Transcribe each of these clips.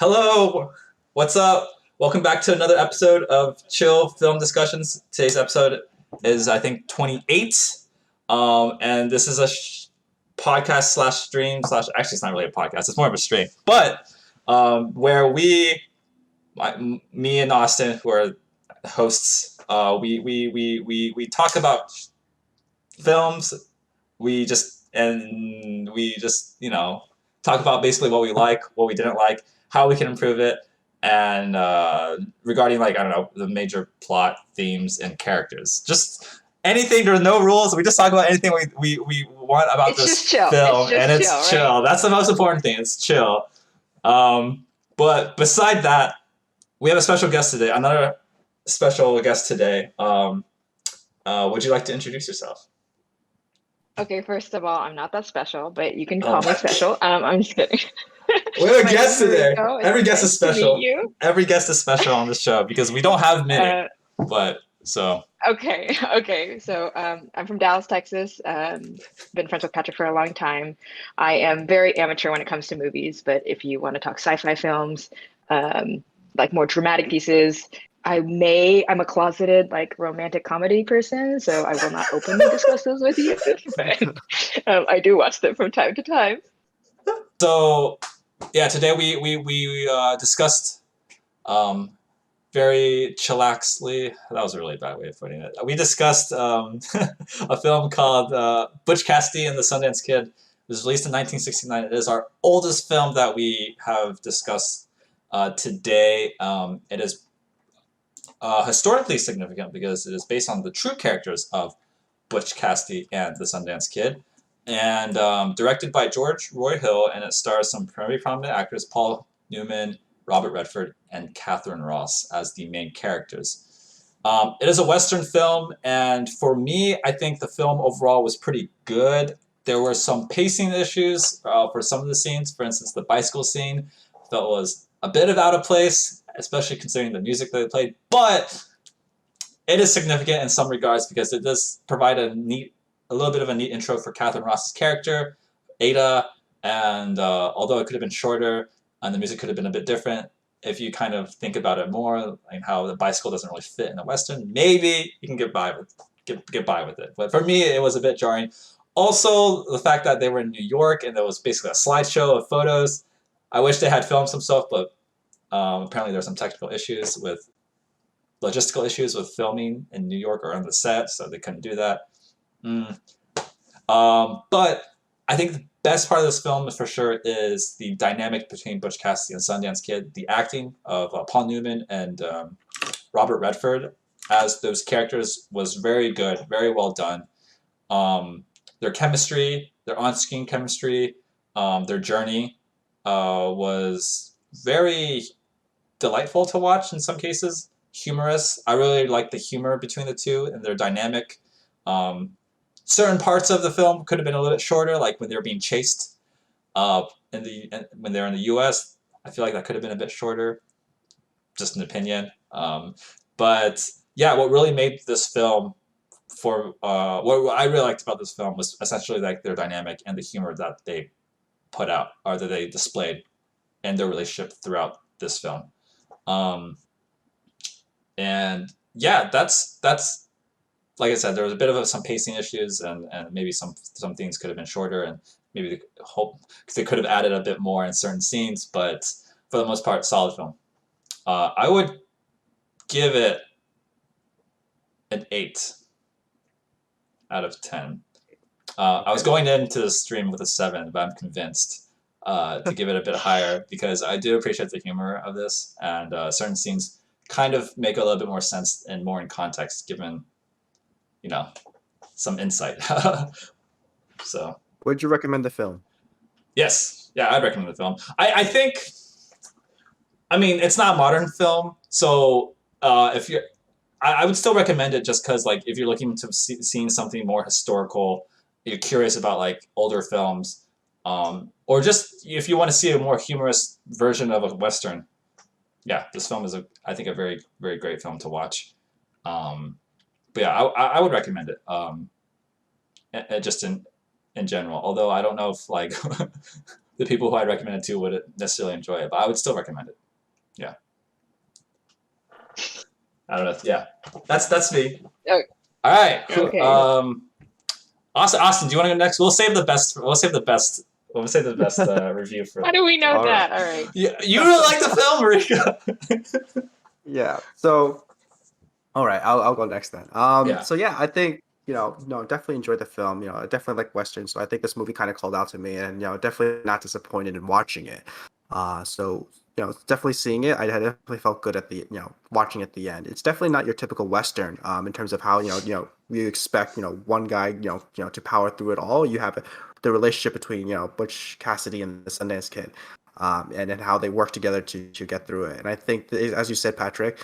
Hello, what's up? Welcome back to another episode of Chill Film Discussions. Today's episode is, I think, 28. And this is a podcast slash stream slash, actually, it's not really a podcast, it's more of a stream, but where me and Austin, who are hosts, we talk about films. We just talk about basically what we like, what we didn't like, how we can improve it, and regarding, like, I don't know, the major plot themes and characters. Just anything. There's no rules. We just talk about anything we want about It's this just chill. film, It's and just it's chill, right? chill. That's the most important thing. It's chill. But beside that, we have a special guest today. Another special guest today. Would you like to introduce yourself? Okay, first of all, I'm not that special, but you can call Oh. me special. I'm just kidding. We have a My guest name is today. Rico. Every It's guest is nice to meet special. you. Every guest is special on this show because we don't have many. But so Okay. So I'm from Dallas, Texas. Been friends with Patrick for a long time. I am very amateur when it comes to movies, but if you want to talk sci-fi films, like more dramatic pieces, I'm a closeted like romantic comedy person, so I will not openly discuss those with you. But I do watch them from time to time. so yeah, today we discussed um very chillaxly. That was a really bad way of putting it. We discussed a film called Butch Cassidy and the Sundance Kid. It was released in 1969. It is our oldest film that we have discussed today. It is historically significant because it is based on the true characters of Butch Cassidy and the Sundance Kid, and directed by George Roy Hill, and it stars some very prominent actors: Paul Newman, Robert Redford, and Catherine Ross as the main characters. It is a Western film, and for me, I think the film overall was pretty good. There were some pacing issues for some of the scenes. For instance, the bicycle scene I felt was a bit of out of place, especially considering the music that they played. But it is significant in some regards because it does provide a little bit of a neat intro for Catherine Ross's character, Ada, and although it could have been shorter and the music could have been a bit different, if you kind of think about it more, like how the bicycle doesn't really fit in a Western, maybe you can get by with it. But for me, it was a bit jarring. Also, the fact that they were in New York and there was basically a slideshow of photos. I wish they had filmed some stuff, but apparently there were some technical issues with logistical issues with filming in New York or on the set, so they couldn't do that. But I think the best part of this film, for sure, is the dynamic between Butch Cassidy and Sundance Kid. The acting of Paul Newman and Robert Redford as those characters was very good, very well done. Their chemistry, their on-screen chemistry, their journey was very delightful to watch in some cases. Humorous. I really like the humor between the two and their dynamic. Certain parts of the film could have been a little bit shorter, like when they were being chased when they're in the U.S. I feel like that could have been a bit shorter, just an opinion. But yeah, what really made this film what I really liked about this film was essentially like their dynamic and the humor that they put out or that they displayed in their relationship throughout this film. And yeah, that's like I said, there was a bit of some pacing issues, and maybe some things could have been shorter, and maybe they could have added a bit more in certain scenes. But for the most part, solid film. I would give it an 8 out of 10. I was going into the stream with a 7, but I'm convinced to give it a bit higher because I do appreciate the humor of this, and certain scenes kind of make a little bit more sense and more in context given, some insight. So, Would you recommend the film? yes. Yeah, I'd recommend the film. I think, I mean, it's not a modern film, so if you're, I would still recommend it just because, like, if you're looking to seeing something more historical, you're curious about, like, older films, or just if you want to see a more humorous version of a Western, yeah, this film is, I think, a very, very great film to watch. But yeah, I would recommend it. Just in general. Although I don't know if, like, the people who I'd recommend it to wouldn't necessarily enjoy it, but I would still recommend it. Yeah, I don't know. Yeah, that's me. Oh, All right. okay. Austin, do you want to go next? We'll save the best. We'll save the best. We'll save the best review How for. do we know All right. that? All right. You really like the film, Marika. Yeah. So, all right, I'll go next then. Yeah. So yeah, I think no, definitely enjoyed the film. I definitely like westerns, so I think this movie kind of called out to me, and definitely not disappointed in watching it. So definitely seeing it, I definitely felt good at the watching at the end. It's definitely not your typical western, in terms of how you expect one guy to power through it all. You have the relationship between Butch Cassidy and the Sundance Kid. And then how they work together to get through it. And I think, as you said, Patrick,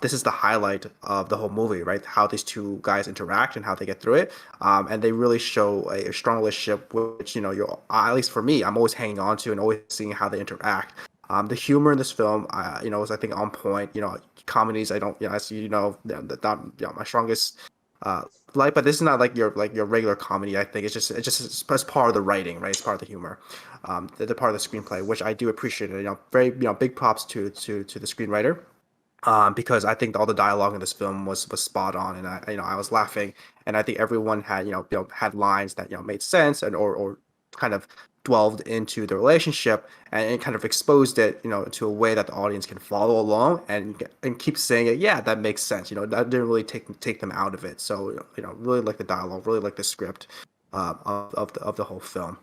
this is the highlight of the whole movie, right? How these two guys interact and how they get through it. And they really show a strong relationship, which, you're, at least for me, I'm always hanging on to and always seeing how they interact. The humor in this film, is, I think, on point. Comedies, I don't, as not my strongest but this is not like your regular comedy. I think it's part of the writing, right? It's part of the humor, the part of the screenplay, which I do appreciate. Very big props to the screenwriter, because I think all the dialogue in this film was spot on, and I was laughing, and I think everyone had had lines that made sense and or kind of dwelled into the relationship, and it kind of exposed it to a way that the audience can follow along and keep saying it. Yeah, that makes sense. That didn't really take them out of it. So really like the dialogue, really like the script, of the whole film.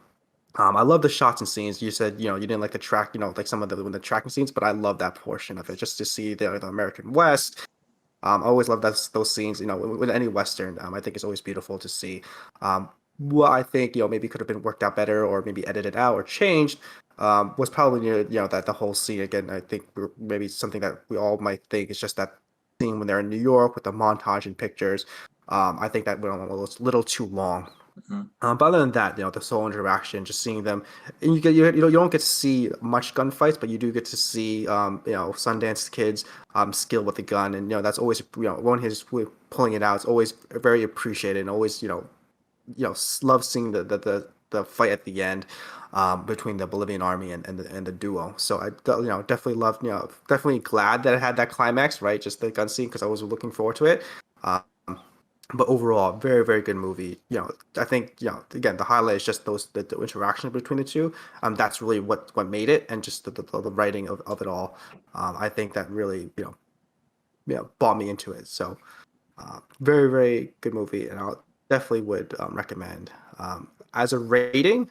I love the shots and scenes. You said, you didn't like the track, like some of the tracking scenes, but I love that portion of it. Just to see the American West. I always love those scenes, with any Western. I think it's always beautiful to see. What I think, maybe could have been worked out better or maybe edited out or changed, was probably, that the whole scene again. I think maybe something that we all might think is just that scene when they're in New York with the montage and pictures. I think that went on a little too long. Mhm. But other than that, the soul interaction, just seeing them, and you don't get to see much gunfights, but you do get to see Sundance Kids skill with the gun, and that's always when he's pulling it out, it's always very appreciated, and always love seeing the fight at the end, between the Bolivian army and the duo. So I definitely loved definitely glad that it had that climax, right? Just the gun scene, because I was looking forward to it. Um, but overall, very, very good movie. I think, again, the highlight is just the interaction between the two. That's really what made it, and just the writing of it all. I think that really, brought me into it. So, very, very good movie, and I definitely would recommend. As a rating,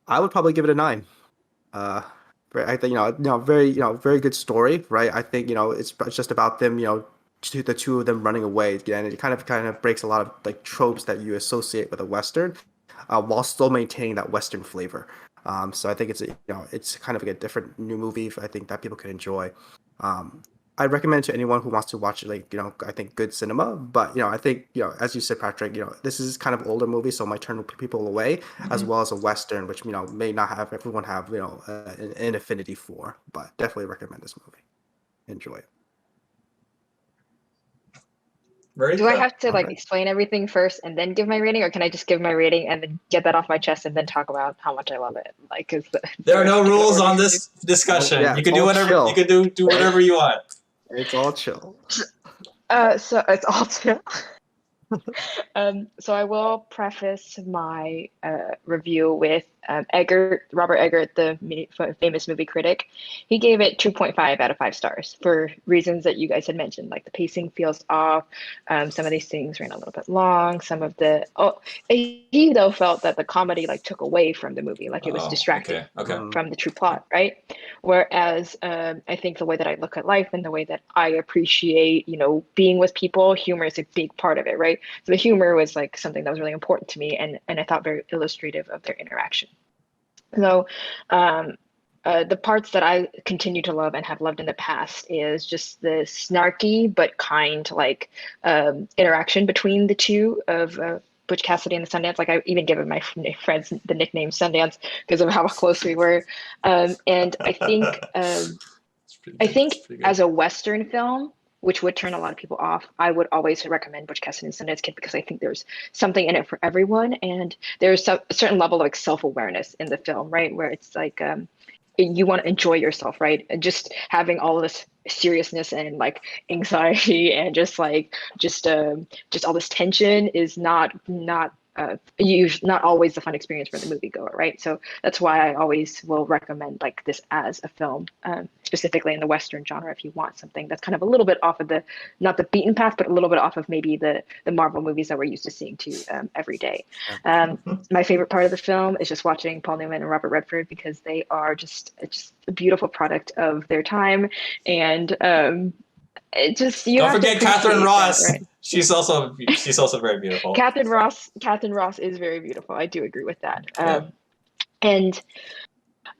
I would probably give it a 9. Uh, I think very very good story, right? I think it's just about them, the two of them running away, and it kind of breaks a lot of like tropes that you associate with a western, while still maintaining that western flavor. So I think it's kind of like a different new movie, I think, that people can enjoy. I recommend to anyone who wants to watch it, like I think good cinema. But I think as you said, Patrick, this is kind of older movie, so it might turn people away, as Mhm. well as a western, which may not have everyone have an affinity for. But definitely recommend this movie. Enjoy it. Do I Marika. have to All like right. explain everything first and then give my rating, or can I just give my rating and then get that off my chest and then talk about how much I love it? Like, is There are is no that what rules we're on gonna do? this discussion. Yeah, You it's can do all whatever. You chill. can do whatever you want. It's all chill. So it's all chill. So I will preface my review with Robert Eggert, the famous movie critic. He gave it 2.5 out of 5 stars for reasons that you guys had mentioned, like the pacing feels off. Some of these things ran a little bit long. He though felt that the comedy like took away from the movie, like it was Oh, distracting okay, okay. Mm, from the true plot, right? Whereas I think the way that I look at life and the way that I appreciate, being with people, humor is a big part of it, right? So the humor was like something that was really important to me, and I thought very illustrative of their interaction. So the parts that I continue to love and have loved in the past is just the snarky but kind like interaction between the two of Butch Cassidy and the Sundance. Like I even given my friends the nickname Sundance because of how close we were. And I think It's pretty I good. think It's pretty good. as a Western film, which would turn a lot of people off, I would always recommend Butch Cassidy and Sundance Kid because I think there's something in it for everyone, and there's a certain level of like self-awareness in the film, right? Where it's like you want to enjoy yourself, right? And just having all of this seriousness and like anxiety and just all this tension is not always the fun experience for the moviegoer, right? So that's why I always will recommend like this as a film, specifically in the Western genre, if you want something that's kind of a little bit off of the, not the beaten path, but a little bit off of maybe the Marvel movies that we're used to seeing too every day. My favorite part of the film is just watching Paul Newman and Robert Redford because they are just a beautiful product of their time, and it just you Don't have to forget Catherine appreciate Ross. that, right? She's also very beautiful. Catherine Ross is very beautiful. I do agree with that. Yeah. And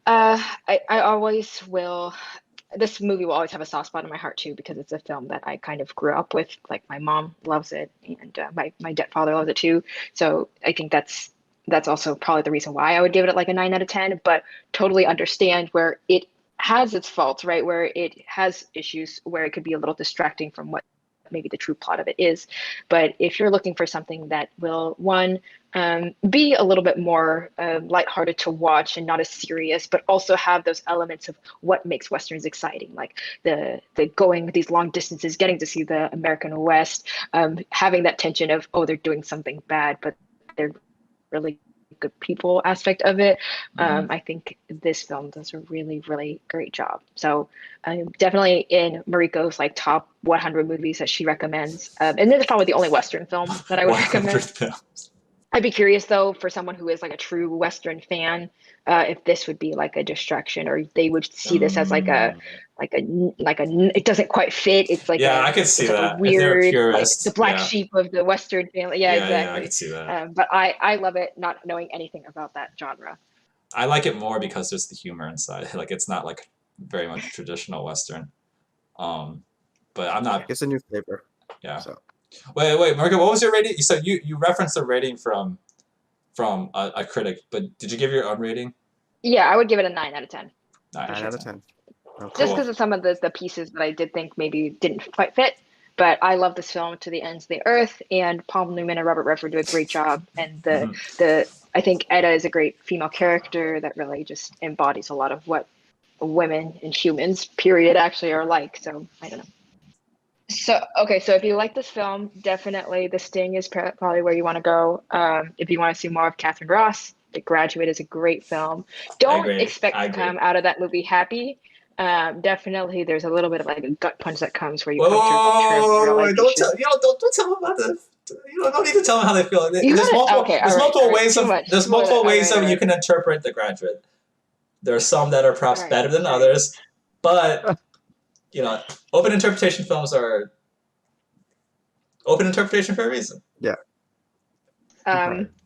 I always will. This movie will always have a soft spot in my heart too because it's a film that I kind of grew up with. Like my mom loves it, and my father loves it too. So I think that's also probably the reason why I would give it like a 9 out of 10. But totally understand where it has its faults, right? Where it has issues, where it could be a little distracting from what maybe the true plot of it is. But if you're looking for something that will, one, be a little bit more lighthearted to watch and not as serious, but also have those elements of what makes Westerns exciting, like the going these long distances, getting to see the American West, having that tension of, oh, they're doing something bad, but they're really good people aspect of it. I think this film does a really, really great job. So definitely in Mariko's like top 100 movies that she recommends. And this is probably the only Western film that I would 100 recommend. films. I'd be curious though, for someone who is like a true Western fan, if this would be like a distraction, or they would see this as it doesn't quite fit. It's like I could see it's like a that. If they're a weird, like purist, the black sheep of the Western family. Yeah, yeah, I exactly. could see that. But I love it, not knowing anything about that genre. I like it more because there's the humor inside. Like it's not like very much traditional Western. But I'm not. It's a new flavor. Yeah. So. Wait, Mariko, what was your rating? You said you referenced a rating from a critic, but did you give your own rating? Yeah, I would give it a 9 out of 10. 9 out of 10. Okay. Just because of some of the pieces that I did think maybe didn't quite fit. But I love this film to the ends of the earth, and Paul Newman and Robert Redford do a great job. And I think Etta is a great female character that really just embodies a lot of what women and humans, period, actually are like. So I don't know. So if you like this film, definitely The Sting is probably where you want to go. If you want to see more of Catherine Ross, The Graduate is a great film. Don't expect to come out of that movie happy. Definitely, there's a little bit of like a gut punch that comes where you come to a realization. Don't tell them about this. You don't need to tell them how they feel. There's multiple ways of you can interpret The Graduate. There are some that are perhaps better than others, but open interpretation films are open interpretation for a reason. Yeah.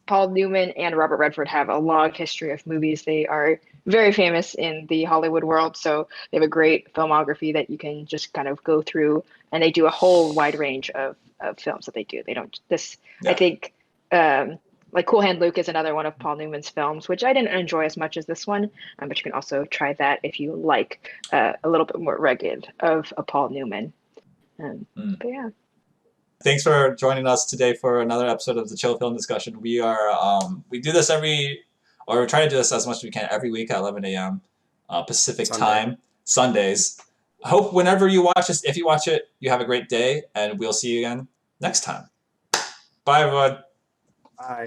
Paul Newman and Robert Redford have a long history of movies. They are very famous in the Hollywood world, so they have a great filmography that you can just kind of go through, and they do a whole wide range of films that they do. They don't I think like Cool Hand Luke is another one of Paul Newman's films, which I didn't enjoy as much as this one, but you can also try that if you like a little bit more rugged of a Paul Newman. But yeah. Thanks for joining us today for another episode of the Chill Film Discussion. We do this we try to do this as much as we can every week at 11 a.m. Pacific time, Sundays. I hope whenever you watch this, if you watch it, you have a great day, and we'll see you again next time. Bye, everyone. Bye.